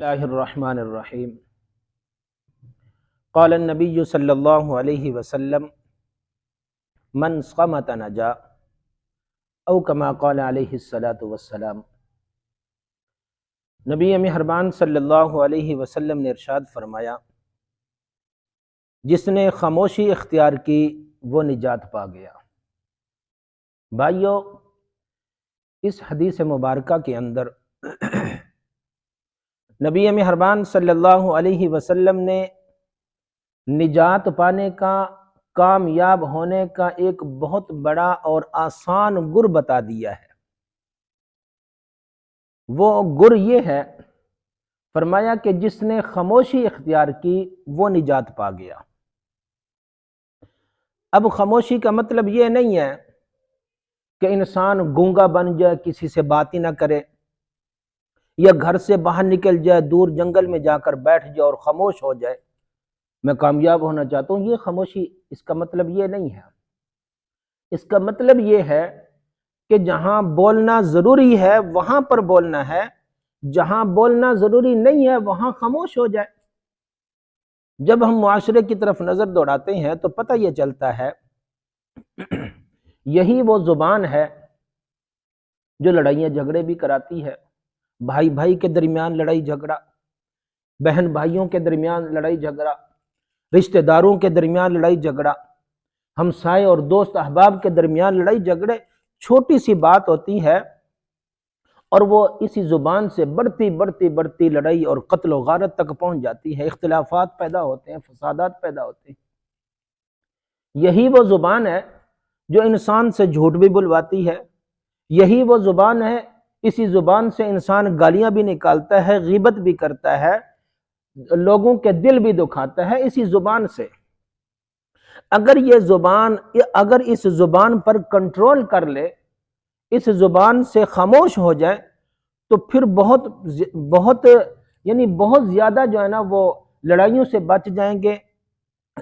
اللہ الرحمن الرحیم قال النبی صلی اللہ علیہ وسلم من صمت نجا او کما قال علیہ الصلاۃ والسلام۔ نبی مہربان صلی اللہ علیہ وسلم نے ارشاد فرمایا، جس نے خاموشی اختیار کی وہ نجات پا گیا۔ بھائیو، اس حدیث مبارکہ کے اندر نبی مہربان صلی اللہ علیہ وسلم نے نجات پانے کا، کامیاب ہونے کا ایک بہت بڑا اور آسان گر بتا دیا ہے۔ وہ گر یہ ہے، فرمایا کہ جس نے خاموشی اختیار کی وہ نجات پا گیا۔ اب خاموشی کا مطلب یہ نہیں ہے کہ انسان گونگا بن جائے، کسی سے بات ہی نہ کرے، یا گھر سے باہر نکل جائے، دور جنگل میں جا کر بیٹھ جائے اور خاموش ہو جائے، میں کامیاب ہونا چاہتا ہوں۔ یہ خاموشی، اس کا مطلب یہ نہیں ہے۔ اس کا مطلب یہ ہے کہ جہاں بولنا ضروری ہے وہاں پر بولنا ہے، جہاں بولنا ضروری نہیں ہے وہاں خاموش ہو جائے۔ جب ہم معاشرے کی طرف نظر دوڑاتے ہیں تو پتہ یہ چلتا ہے یہی وہ زبان ہے جو لڑائیاں جھگڑے بھی کراتی ہے۔ بھائی بھائی کے درمیان لڑائی جھگڑا، بہن بھائیوں کے درمیان لڑائی جھگڑا، رشتہ داروں کے درمیان لڑائی جھگڑا، ہمسائے اور دوست احباب کے درمیان لڑائی جھگڑے چھوٹی سی بات ہوتی ہے اور وہ اسی زبان سے بڑھتی بڑھتی بڑھتی لڑائی اور قتل و غارت تک پہنچ جاتی ہے، اختلافات پیدا ہوتے ہیں، فسادات پیدا ہوتے ہیں۔ یہی وہ زبان ہے جو انسان سے جھوٹ بھی بلواتی ہے، یہی وہ زبان ہے، اسی زبان سے انسان گالیاں بھی نکالتا ہے، غیبت بھی کرتا ہے، لوگوں کے دل بھی دکھاتا ہے اسی زبان سے۔ اگر یہ زبان، اگر اس زبان پر کنٹرول کر لے، اس زبان سے خاموش ہو جائے تو پھر بہت زیادہ جو ہے نا وہ لڑائیوں سے بچ جائیں گے،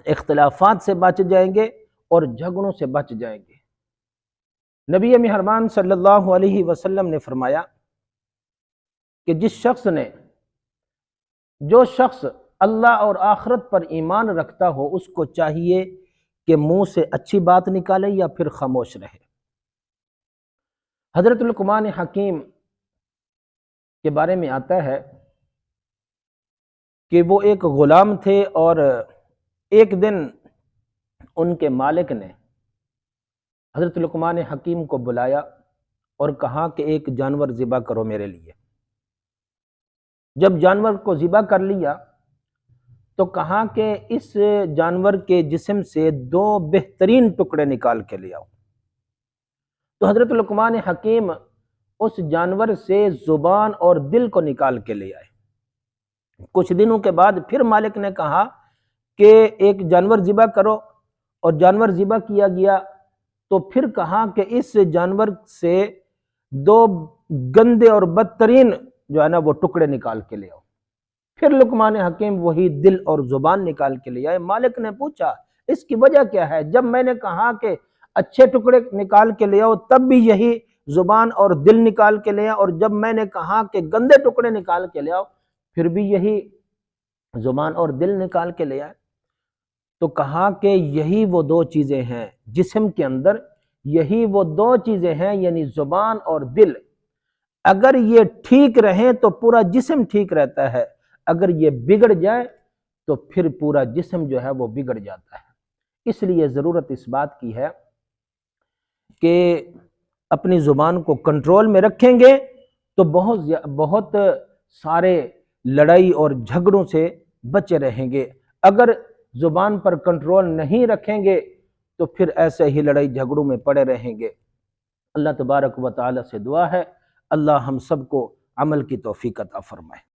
اختلافات سے بچ جائیں گے اور جھگڑوں سے بچ جائیں گے۔ نبی مہربان صلی اللہ علیہ وسلم نے فرمایا کہ جو شخص اللہ اور آخرت پر ایمان رکھتا ہو اس کو چاہیے کہ منہ سے اچھی بات نکالے یا پھر خاموش رہے۔ حضرت لقمان حکیم کے بارے میں آتا ہے کہ وہ ایک غلام تھے اور ایک دن ان کے مالک نے حضرت لقمان حکیم کو بلایا اور کہا کہ ایک جانور ذبح کرو میرے لیے۔ جب جانور کو ذبح کر لیا تو کہا کہ اس جانور کے جسم سے 2 بہترین ٹکڑے نکال کے لے آؤ۔ تو حضرت لقمان حکیم اس جانور سے زبان اور دل کو نکال کے لے آئے۔ کچھ دنوں کے بعد پھر مالک نے کہا کہ ایک جانور ذبح کرو، اور جانور ذبح کیا گیا تو پھر کہا کہ اس جانور سے 2 گندے اور بدترین جو ہے نا وہ ٹکڑے نکال کے لے آؤ۔ پھر لقمان حکیم وہی دل اور زبان نکال کے لے آئے۔ مالک نے پوچھا اس کی وجہ کیا ہے؟ جب میں نے کہا کہ اچھے ٹکڑے نکال کے لے آؤ تب بھی یہی زبان اور دل نکال کے لے آؤ، اور جب میں نے کہا کہ گندے ٹکڑے نکال کے لے آؤ پھر بھی یہی زبان اور دل نکال کے لے آئے۔ تو کہا کہ یہی وہ 2 چیزیں ہیں جسم کے اندر، یہی وہ 2 چیزیں ہیں، یعنی زبان اور دل۔ اگر یہ ٹھیک رہیں تو پورا جسم ٹھیک رہتا ہے، اگر یہ بگڑ جائے تو پھر پورا جسم جو ہے وہ بگڑ جاتا ہے۔ اس لیے ضرورت اس بات کی ہے کہ اپنی زبان کو کنٹرول میں رکھیں گے تو بہت سارے لڑائی اور جھگڑوں سے بچے رہیں گے۔ اگر زبان پر کنٹرول نہیں رکھیں گے تو پھر ایسے ہی لڑائی جھگڑوں میں پڑے رہیں گے۔ اللہ تبارک و تعالی سے دعا ہے اللہ ہم سب کو عمل کی توفیق عطا فرمائے۔